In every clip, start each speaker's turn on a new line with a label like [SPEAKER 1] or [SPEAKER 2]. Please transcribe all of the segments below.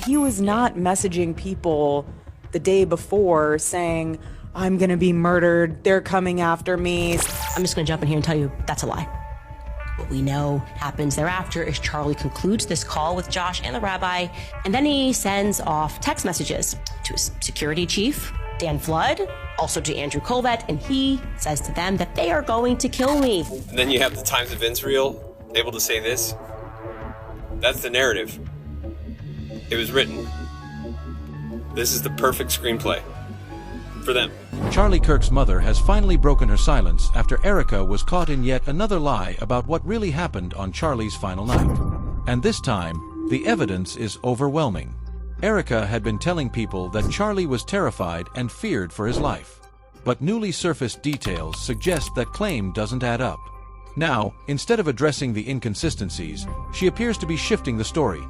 [SPEAKER 1] he was not messaging people the day before saying, I'm gonna be murdered, they're coming after me.
[SPEAKER 2] I'm just gonna jump in here and tell you that's a lie. What we know happens thereafter is Charlie concludes this call with Josh and the rabbi, and then he sends off text messages to his security chief, Dan Flood, also to Andrew Colvett, and he says to them that they are going to kill me.
[SPEAKER 3] And then you have the Times Events reel, able to say this. That's the narrative. It was written. This is the perfect screenplay for them.
[SPEAKER 4] Charlie Kirk's mother has finally broken her silence after Erika was caught in yet another lie about what really happened on Charlie's final night. And this time, the evidence is overwhelming. Erika had been telling people that Charlie was terrified and feared for his life. But newly surfaced details suggest that claim doesn't add up. Now, instead of addressing the inconsistencies, she appears to be shifting the story,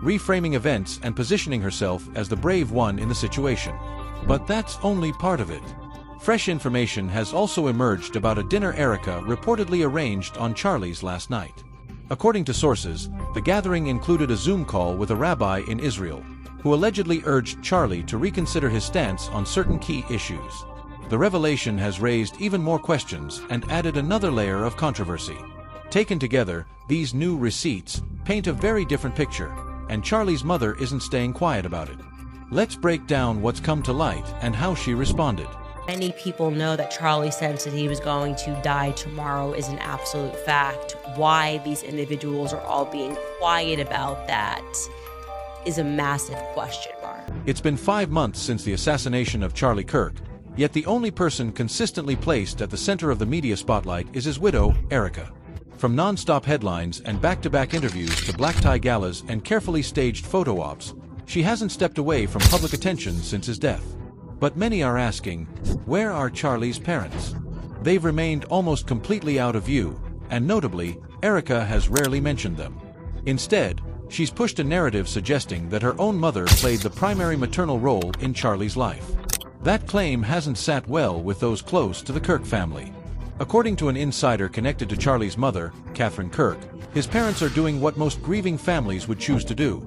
[SPEAKER 4] reframing events and positioning herself as the brave one in the situation. But that's only part of it. Fresh information has also emerged about a dinner Erika reportedly arranged on Charlie's last night. According to sources, the gathering included a Zoom call with a rabbi in Israel, who allegedly urged Charlie to reconsider his stance on certain key issues. The revelation has raised even more questions and added another layer of controversy. Taken together, these new receipts paint a very different picture, and Charlie's mother isn't staying quiet about it. Let's break down what's come to light and how she responded.
[SPEAKER 2] Many people know that Charlie said that he was going to die tomorrow is an absolute fact. Why these individuals are all being quiet about that is a massive question mark.
[SPEAKER 4] It's been 5 months since the assassination of Charlie Kirk, yet the only person consistently placed at the center of the media spotlight is his widow, Erika. From non-stop headlines and back-to-back interviews to black tie galas and carefully staged photo ops, she hasn't stepped away from public attention since his death. But many are asking, where are Charlie's parents? They've remained almost completely out of view, and notably, Erika has rarely mentioned them. Instead, she's pushed a narrative suggesting that her own mother played the primary maternal role in Charlie's life. That claim hasn't sat well with those close to the Kirk family. According to an insider connected to Charlie's mother, Catherine Kirk, his parents are doing what most grieving families would choose to do: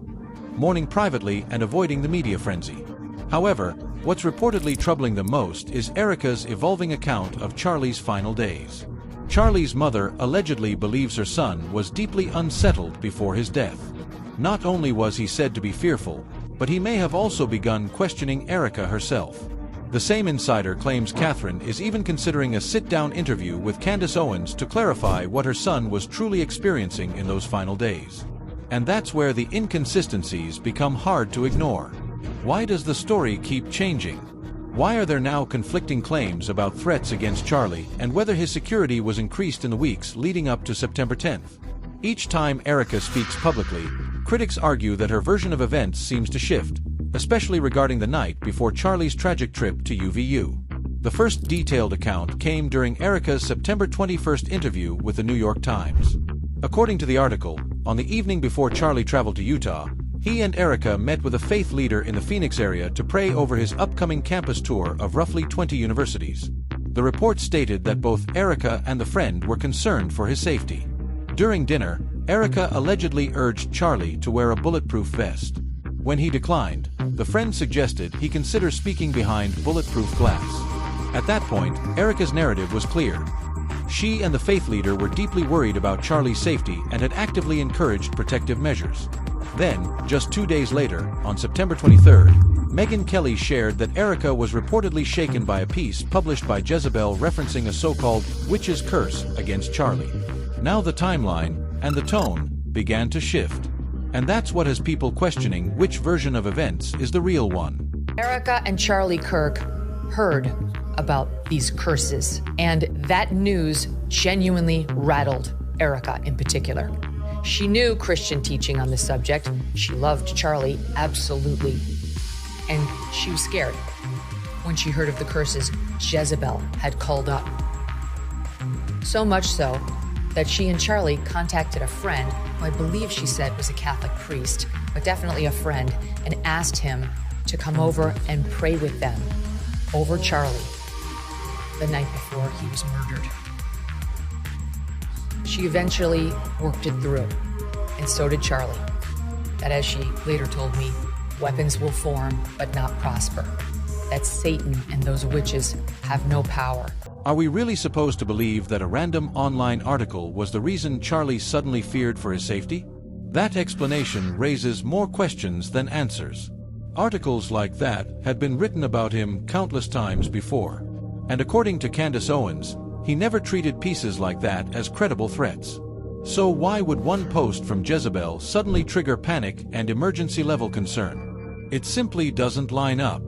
[SPEAKER 4] mourning privately and avoiding the media frenzy. However, what's reportedly troubling them most is Erika's evolving account of Charlie's final days. Charlie's mother allegedly believes her son was deeply unsettled before his death. Not only was he said to be fearful, but he may have also begun questioning Erika herself. The same insider claims Catherine is even considering a sit-down interview with Candace Owens to clarify what her son was truly experiencing in those final days. And that's where the inconsistencies become hard to ignore. Why does the story keep changing? Why are there now conflicting claims about threats against Charlie and whether his security was increased in the weeks leading up to September 10th? Each time Erika speaks publicly, critics argue that her version of events seems to shift, especially regarding the night before Charlie's tragic trip to UVU. The first detailed account came during Erika's September 21st interview with the New York Times. According to the article, on the evening before Charlie traveled to Utah, he and Erika met with a faith leader in the Phoenix area to pray over his upcoming campus tour of roughly 20 universities. The report stated that both Erika and the friend were concerned for his safety. During dinner, Erika allegedly urged Charlie to wear a bulletproof vest. When he declined, the friend suggested he consider speaking behind bulletproof glass. At that point, Erika's narrative was clear. She and the faith leader were deeply worried about Charlie's safety and had actively encouraged protective measures. Then, just 2 days later, on September 23rd, Megyn Kelly shared that Erika was reportedly shaken by a piece published by Jezebel referencing a so-called witch's curse against Charlie. Now the timeline and the tone began to shift. And that's what has people questioning which version of events is the real one.
[SPEAKER 5] Erika and Charlie Kirk heard about these curses, and that news genuinely rattled Erika in particular. She knew Christian teaching on the subject. She loved Charlie, absolutely. And she was scared when she heard of the curses Jezebel had called up. So much so that she and Charlie contacted a friend, who I believe she said was a Catholic priest, but definitely a friend, and asked him to come over and pray with them over Charlie the night before he was murdered. She eventually worked it through, and so did Charlie. That, as she later told me, weapons will form but not prosper, that Satan and those witches have no power.
[SPEAKER 4] Are we really supposed to believe that a random online article was the reason Charlie suddenly feared for his safety? That explanation raises more questions than answers. Articles like that had been written about him countless times before, and according to Candace Owens, he never treated pieces like that as credible threats. So why would one post from Jezebel suddenly trigger panic and emergency-level concern? It simply doesn't line up.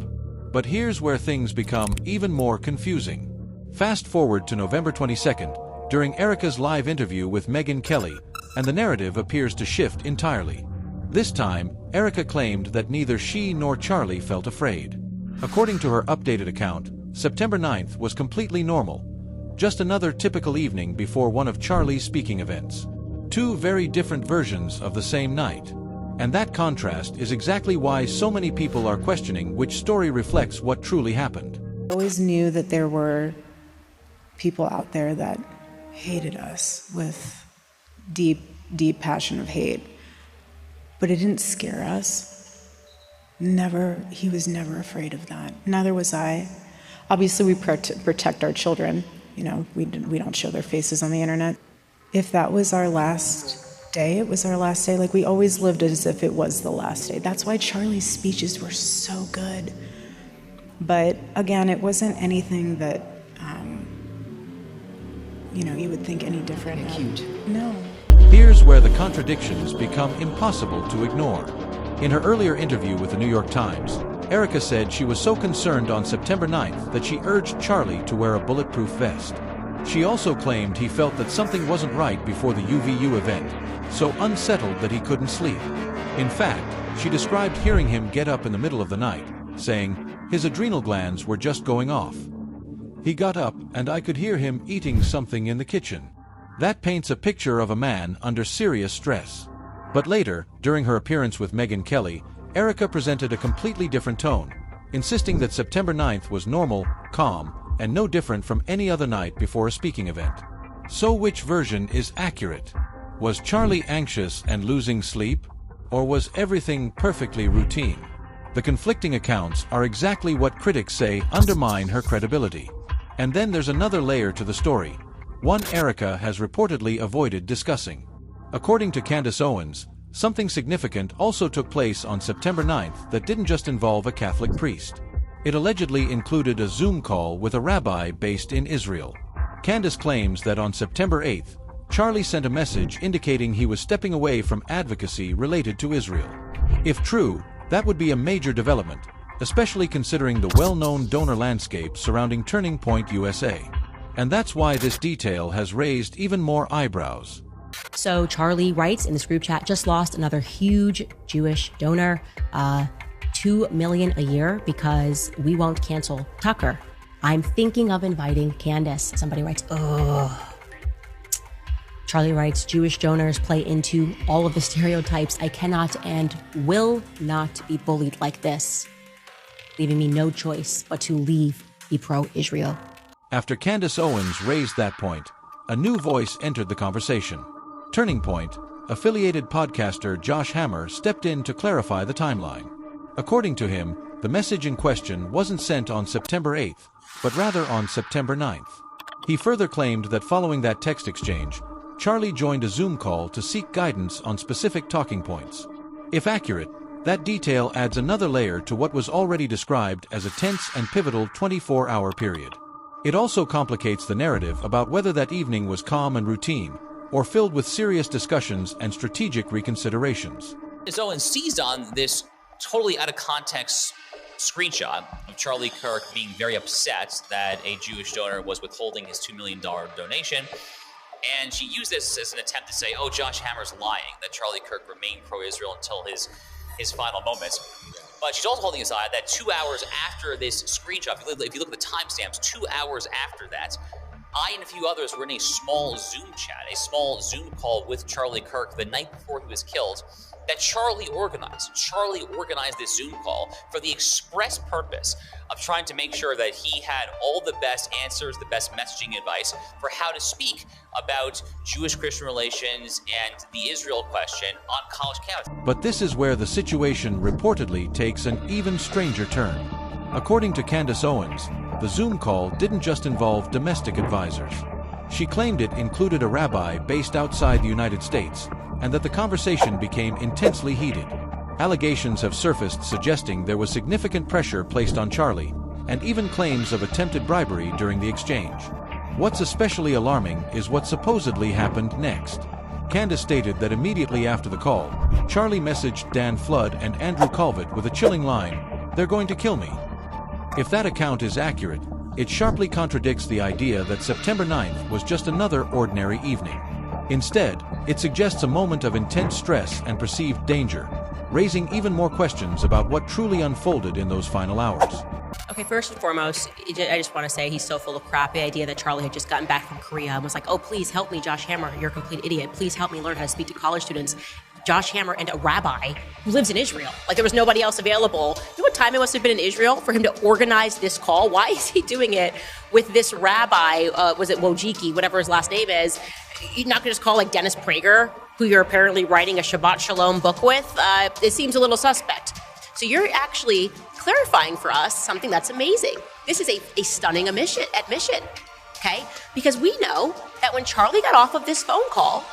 [SPEAKER 4] But here's where things become even more confusing. Fast forward to November 22nd, during Erika's live interview with Megyn Kelly, and the narrative appears to shift entirely. This time, Erika claimed that neither she nor Charlie felt afraid. According to her updated account, September 9th was completely normal. Just another typical evening before one of Charlie's speaking events. Two very different versions of the same night. And that contrast is exactly why so many people are questioning which story reflects what truly happened.
[SPEAKER 1] I always knew that there were people out there that hated us with deep, deep passion of hate. But it didn't scare us. He was never afraid of that. Neither was I. Obviously, we protect our children. You know, we don't show their faces on the internet. If that was our last day, it was our last day. Like, we always lived as if it was the last day. That's why Charlie's speeches were so good. But again, it wasn't anything that, you would think any different.
[SPEAKER 5] Cute.
[SPEAKER 1] No.
[SPEAKER 4] Here's where the contradictions become impossible to ignore. In her earlier interview with the New York Times, Erika said she was so concerned on September 9th that she urged Charlie to wear a bulletproof vest. She also claimed he felt that something wasn't right before the UVU event, so unsettled that he couldn't sleep. In fact, she described hearing him get up in the middle of the night, saying his adrenal glands were just going off. He got up and I could hear him eating something in the kitchen. That paints a picture of a man under serious stress. But later, during her appearance with Megyn Kelly, Erika presented a completely different tone, insisting that September 9th was normal, calm, and no different from any other night before a speaking event. So which version is accurate? Was Charlie anxious and losing sleep? Or was everything perfectly routine? The conflicting accounts are exactly what critics say undermine her credibility. And then there's another layer to the story, one Erika has reportedly avoided discussing. According to Candace Owens, something significant also took place on September 9th that didn't just involve a Catholic priest. It allegedly included a Zoom call with a rabbi based in Israel. Candace claims that on September 8th, Charlie sent a message indicating he was stepping away from advocacy related to Israel. If true, that would be a major development, especially considering the well-known donor landscape surrounding Turning Point USA. And that's why this detail has raised even more eyebrows.
[SPEAKER 2] So Charlie writes in this group chat, just lost another huge Jewish donor, $2 million a year because we won't cancel Tucker. I'm thinking of inviting Candace. Somebody writes, ugh. Charlie writes, Jewish donors play into all of the stereotypes. I cannot and will not be bullied like this, leaving me no choice but to leave the pro-Israel.
[SPEAKER 4] After Candace Owens raised that point, a new voice entered the conversation. Turning Point, affiliated podcaster Josh Hammer stepped in to clarify the timeline. According to him, the message in question wasn't sent on September 8th, but rather on September 9th. He further claimed that following that text exchange, Charlie joined a Zoom call to seek guidance on specific talking points. If accurate, that detail adds another layer to what was already described as a tense and pivotal 24-hour period. It also complicates the narrative about whether that evening was calm and routine, or filled with serious discussions and strategic reconsiderations.
[SPEAKER 6] Owens seized on this totally out of context screenshot of Charlie Kirk being very upset that a Jewish donor was withholding his $2 million donation. And she used this as an attempt to say, oh, Josh Hammer's lying, that Charlie Kirk remained pro-Israel until his final moments. But she's also holding aside that 2 hours after this screenshot, if you look at the timestamps, 2 hours after that, I and a few others were in a small Zoom chat, a small Zoom call with Charlie Kirk the night before he was killed that Charlie organized. Charlie organized this Zoom call for the express purpose of trying to make sure that he had all the best answers, the best messaging advice for how to speak about Jewish-Christian relations and the Israel question on college campuses.
[SPEAKER 4] But this is where the situation reportedly takes an even stranger turn. According to Candace Owens, the Zoom call didn't just involve domestic advisors. She claimed it included a rabbi based outside the United States, and that the conversation became intensely heated. Allegations have surfaced suggesting there was significant pressure placed on Charlie, and even claims of attempted bribery during the exchange. What's especially alarming is what supposedly happened next. Candace stated that immediately after the call, Charlie messaged Dan Flood and Andrew Colvett with a chilling line, "They're going to kill me." If that account is accurate, it sharply contradicts the idea that September 9th was just another ordinary evening. Instead, it suggests a moment of intense stress and perceived danger, raising even more questions about what truly unfolded in those final hours.
[SPEAKER 2] Okay, first and foremost, I just want to say he's so full of crap. The idea that Charlie had just gotten back from Korea and was like, "Oh, please help me, Josh Hammer. You're a complete idiot. Please help me learn how to speak to college students." Josh Hammer and a rabbi who lives in Israel. Like, there was nobody else available. You know what time it must have been in Israel for him to organize this call? Why is he doing it with this rabbi, was it Wojcicki, whatever his last name is? You're not going to just call like Dennis Prager, who you're apparently writing a Shabbat Shalom book with? It seems a little suspect. So you're actually clarifying for us something that's amazing. This is a stunning admission, okay? Because we know that when Charlie got off of this phone call,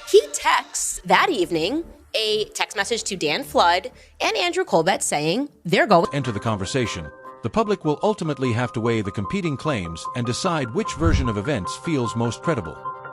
[SPEAKER 2] he texts that evening a text message to Dan Flood and Andrew Colvett saying they're going
[SPEAKER 4] to enter the conversation. The public will ultimately have to weigh the competing claims and decide which version of events feels most credible.